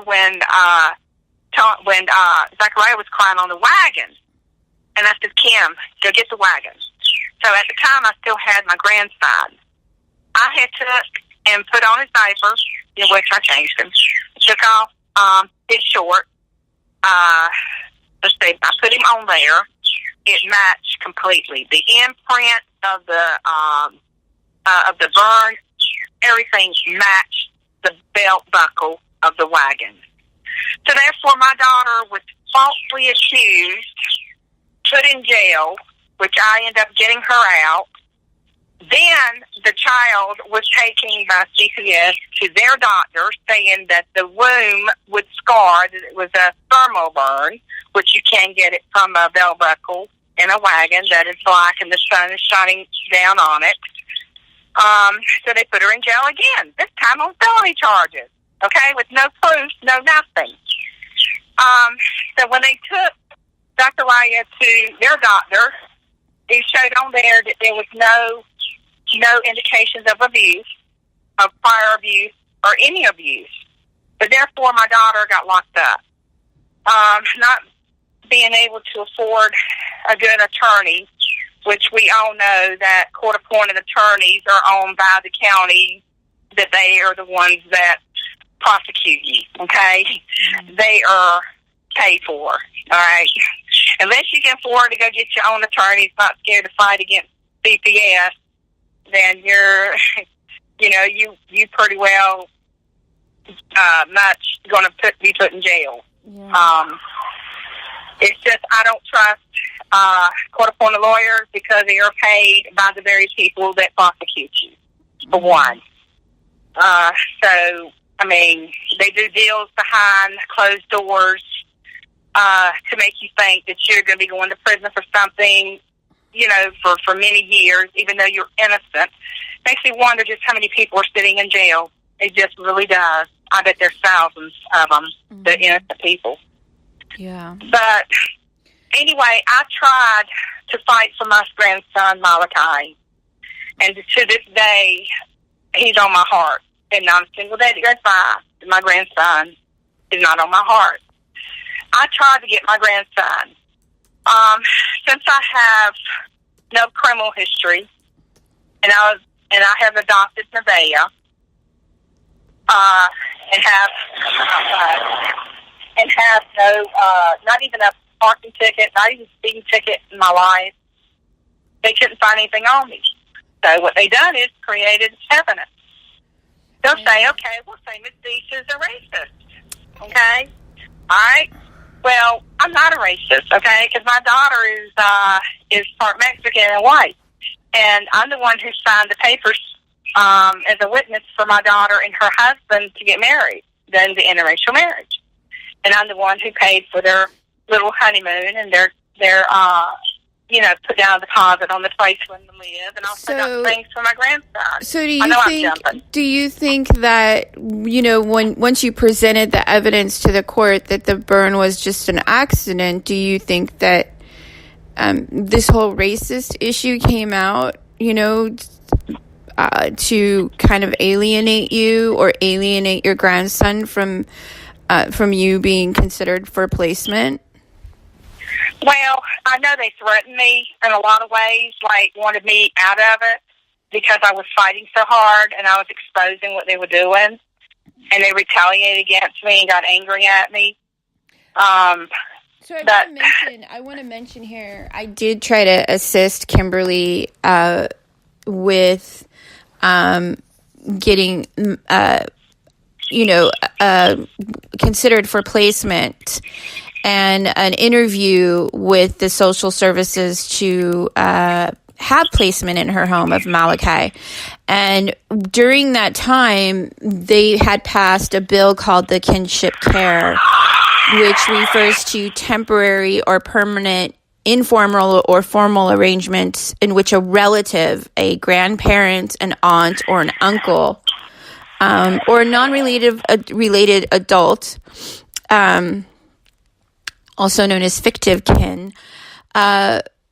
remember when Zachariah was crying on the wagon, and I said, Kim, go get the wagon. So at the time, I still had my grandson. I had took and put on his diaper, in which I changed him. Took off his short. Let's see, I put him on there. It matched completely. The imprint of the burn, everything matched the belt buckle of the wagon. So therefore, my daughter was falsely accused, put in jail, which I ended up getting her out. Then the child was taken by CPS to their doctor, saying that the womb would scar, that it was a thermal burn, which you can get it from a belt buckle in a wagon that is black and the sun is shining down on it. So they put her in jail again, this time on felony charges, okay, with no proof, no nothing. So when they took Zachariah to their doctor, they showed on there that there was no indications of abuse, of prior abuse, or any abuse. But therefore, my daughter got locked up. Not being able to afford a good attorney, which we all know that court-appointed attorneys are owned by the county, that they are the ones that prosecute you, okay? They are paid for, all right? Unless you can afford to go get your own attorneys, not scared to fight against CPS, then you pretty well much going to be put in jail. Yeah. It's just I don't trust court-appointed lawyers because they are paid by the very people that prosecute you, for one. So, I mean, they do deals behind closed doors to make you think that you're going to be going to prison for something, for many years, even though you're innocent. Makes me wonder just how many people are sitting in jail. It just really does. I bet there's thousands of them, the innocent people. Yeah. But anyway, I tried to fight for my grandson, Malachi. And to this day, he's on my heart. And not a single day that goes by that my grandson is not on my heart. I tried to get my grandson. Since I have no criminal history, and I have adopted Nevaeh, and have no, not even a parking ticket, not even a speeding ticket in my life. They couldn't find anything on me. So what they done is created evidence. They'll say, okay, we'll say Ms. Deese is a racist. Okay? All right? Well, I'm not a racist, okay? Because my daughter is part Mexican and white. And I'm the one who signed the papers as a witness for my daughter and her husband to get married, then the interracial marriage. And I'm the one who paid for their little honeymoon and their put down a deposit on the place for them to live, and also got things for my grandson. So do you think that, once you presented the evidence to the court that the burn was just an accident, do you think that this whole racist issue came out, to kind of alienate you or alienate your grandson from you being considered for placement? Well, I know they threatened me in a lot of ways, like wanted me out of it because I was fighting so hard and I was exposing what they were doing, and they retaliated against me and got angry at me. So I want to mention here, I did try to assist Kimberly with getting considered for placement and an interview with the social services to have placement in her home of Malachi. And during that time, they had passed a bill called the Kinship Care, which refers to temporary or permanent informal or formal arrangements in which a relative, a grandparent, an aunt, or an uncle, or a related adult, also known as fictive kin,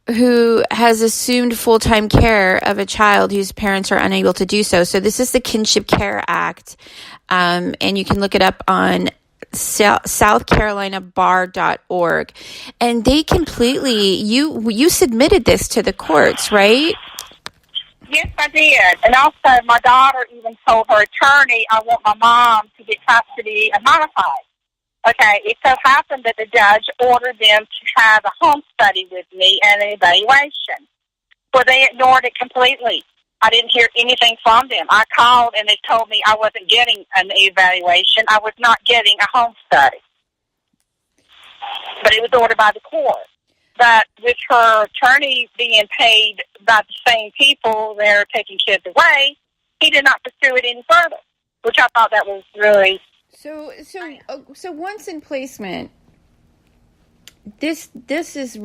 who has assumed full-time care of a child whose parents are unable to do so. So this is the Kinship Care Act, and you can look it up on southcarolinabar.org, and they completely, you submitted this to the courts, right? Yes, I did. And also, my daughter even told her attorney, I want my mom to get custody of Modified. Okay, it so happened that the judge ordered them to have a home study with me and an evaluation. Well, they ignored it completely. I didn't hear anything from them. I called and they told me I wasn't getting an evaluation. I was not getting a home study. But it was ordered by the court. But with her attorney being paid by the same people that are taking kids away, he did not pursue it any further, which I thought that was really... So once in placement, this is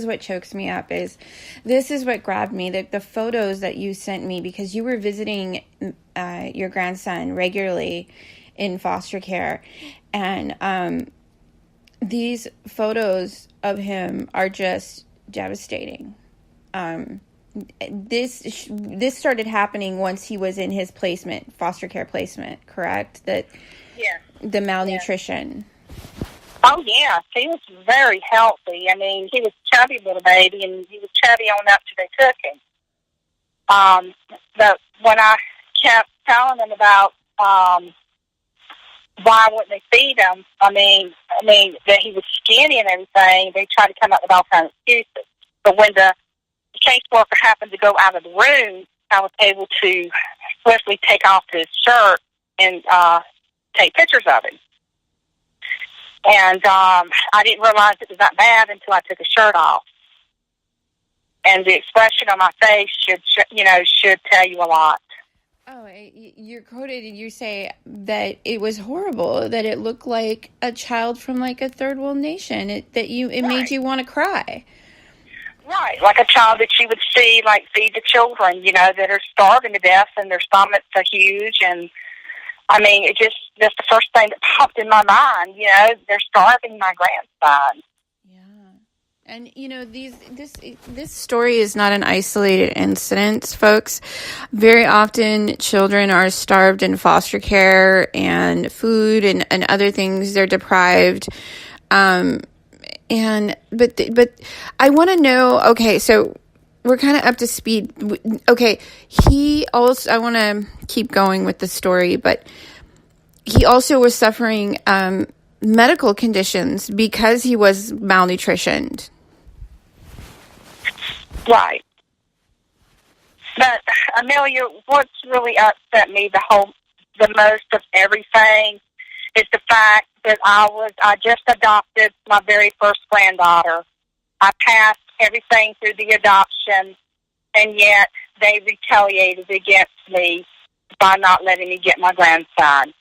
what chokes me up. This is what grabbed me. The photos that you sent me, because you were visiting your grandson regularly in foster care, and these photos of him are just devastating. This started happening once he was in his placement, foster care placement, correct? The malnutrition. Oh, yeah. He was very healthy. I mean, he was a chubby little baby, and he was chubby on up till they took him. But when I kept telling them about why wouldn't they feed him, I mean that he was skinny and everything, they tried to come up with all kinds of excuses. But when the caseworker happened to go out of the room, I was able to swiftly take off his shirt and take pictures of him. And I didn't realize it was that bad until I took his shirt off. And the expression on my face should tell you a lot. Oh, you're quoted and you say that it was horrible, that it looked like a child from like a third world nation, it Right. made you want to cry. Right, like a child that you would see, like, feed the children, that are starving to death and their stomachs are huge. And, I mean, that's the first thing that popped in my mind, they're starving my grandson. Yeah. And, this story is not an isolated incident, folks. Very often children are starved in foster care, and food and other things they're deprived. But I want to know, okay, so we're kind of up to speed. Okay, I want to keep going with the story, but he also was suffering medical conditions because he was malnutritioned. Right. But, Amelia, what's really upset me the most of everything is the fact that I just adopted my very first granddaughter. I passed everything through the adoption, and yet they retaliated against me by not letting me get my grandson.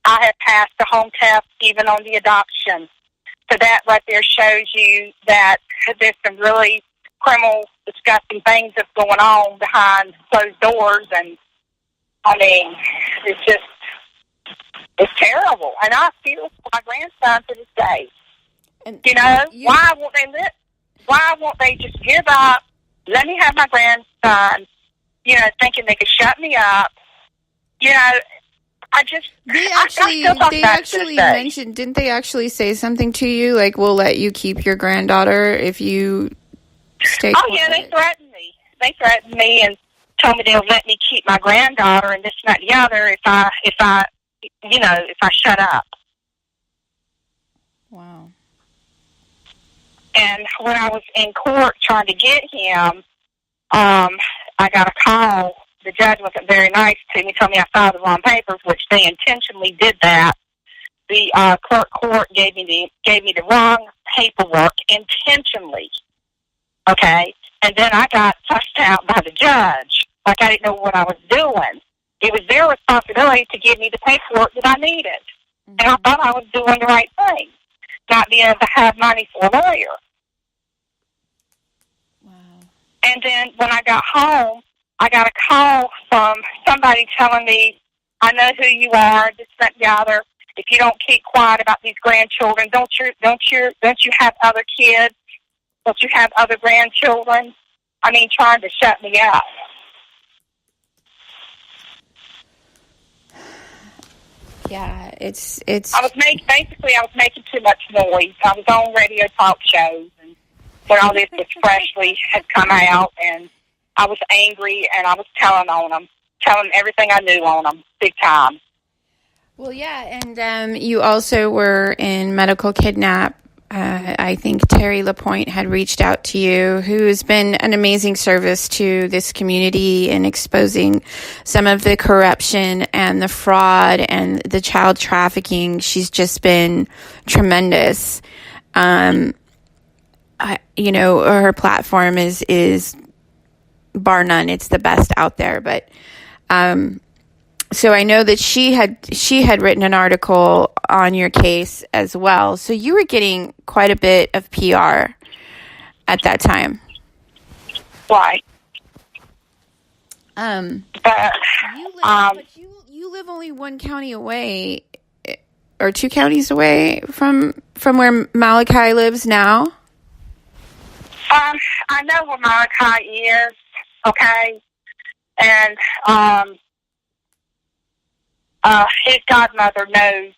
I have passed the home test even on the adoption. So that right there shows you that there's some really criminal, disgusting things that's going on behind closed doors, and, I mean, it's terrible, and I feel for my grandson to this day. And why won't they just give up, let me have my grandson, thinking they could shut me up. They actually mentioned, didn't they actually say something to you, like, we'll let you keep your granddaughter if you stay quiet? Oh, yeah, they threatened me. They threatened me and told me they'll let me keep my granddaughter and this and that and the other if I shut up. Wow. And when I was in court trying to get him, I got a call. The judge wasn't very nice to me, told me I filed the wrong papers, which they intentionally did that. The clerk court gave me the wrong paperwork intentionally. Okay? And then I got fussed out by the judge, like I didn't know what I was doing. It was their responsibility to give me the paperwork that I needed. Mm-hmm. And I thought I was doing the right thing, not being able to have money for a lawyer. Wow. And then when I got home, I got a call from somebody telling me, I know who you are, this, that, and the other. If you don't keep quiet about these grandchildren, don't you have other kids? Don't you have other grandchildren? I mean, trying to shut me up. Yeah, it's. I was making too much noise. I was on radio talk shows, and when all this was freshly had come out, and I was angry, and I was telling everything I knew on them, big time. Well, yeah, and you also were in medical kidnap. I think Terry LaPointe had reached out to you, who has been an amazing service to this community in exposing some of the corruption and the fraud and the child trafficking. She's just been tremendous. Her platform is bar none. It's the best out there. But so I know that she had written an article on your case as well. So you were getting quite a bit of PR at that time. Why? You live only one county away, or two counties away from where Malachi lives now. I know where Malachi is. Okay, and his godmother knows.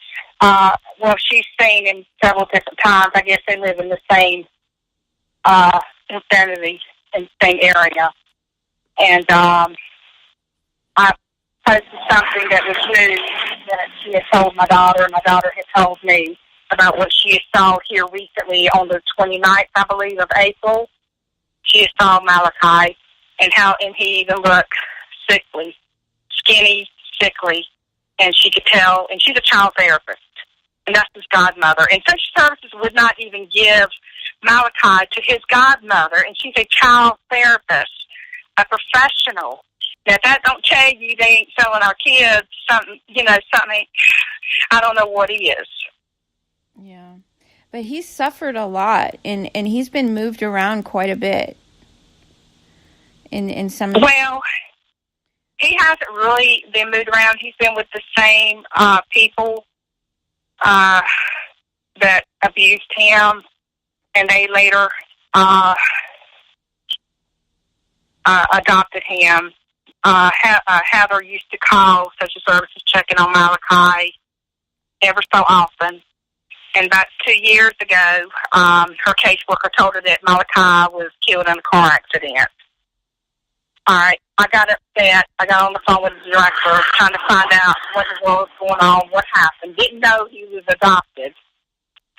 She's seen him several different times. I guess they live in the same vicinity, in the same area. And I posted something that was news that she had told my daughter, and my daughter had told me about what she had saw here recently on the 29th, I believe, of April. She had saw Malachi, and he even looked sickly, skinny, sickly. And she could tell, and she's a child therapist, and that's his godmother. And social services would not even give Malachi to his godmother, and she's a child therapist, a professional. Now, if that don't tell you they ain't selling our kids something, I don't know what he is. Yeah, but he's suffered a lot, and he's been moved around quite a bit. In some. Well. He hasn't really been moved around. He's been with the same people that abused him, and they later adopted him. Heather used to call social services checking on Malachi ever so often. And about 2 years ago, her caseworker told her that Malachi was killed in a car accident. All right, I got upset. I got on the phone with the director trying to find out what in the world was going on, what happened. Didn't know he was adopted.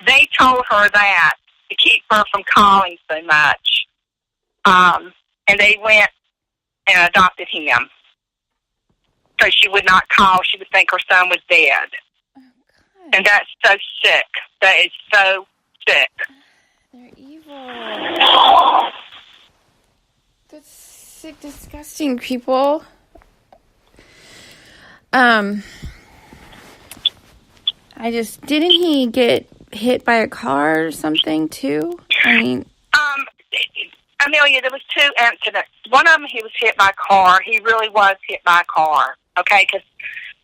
They told her that to keep her from calling so much. And they went and adopted him. So she would not call. She would think her son was dead. Oh, God. And that's so sick. That is so sick. They're evil. That's sick, disgusting people. Didn't he get hit by a car or something too? I mean, Amelia, there was 2 incidents. One of them, he was hit by a car. He really was hit by a car. Okay, because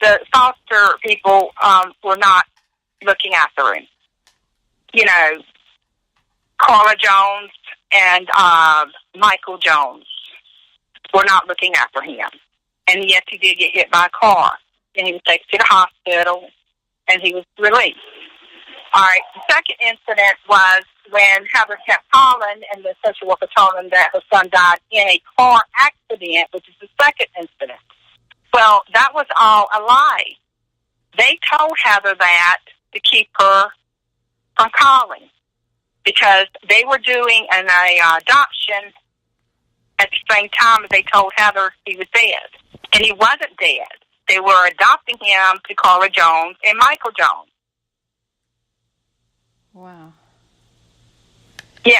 the foster people were not looking after him. You know, Carla Jones and Michael Jones were not looking after him. And yes, he did get hit by a car. And he was taken to the hospital, and he was released. All right, the second incident was when Heather kept calling, and the social worker told him that her son died in a car accident, which is the second incident. Well, that was all a lie. They told Heather that to keep her from calling because they were doing an adoption at the same time as they told Heather he was dead. And he wasn't dead. They were adopting him to Carla Jones and Michael Jones. wow. Yeah.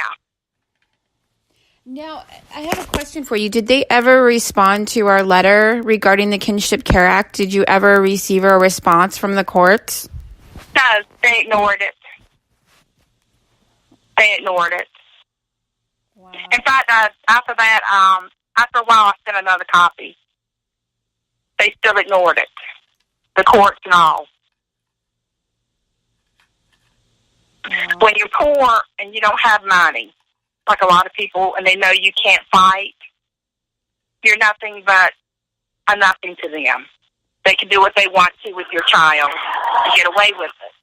Now, I have a question for you. Did they ever respond to our letter regarding the Kinship Care Act? Did you ever receive a response from the courts? No, they ignored it. They ignored it. Wow. In fact, after that, after a while, I sent another copy. They still ignored it. The courts and all. Wow. When you're poor and you don't have money, like a lot of people, and they know you can't fight, you're nothing but a nothing to them. They can do what they want to with your child. to get away with it.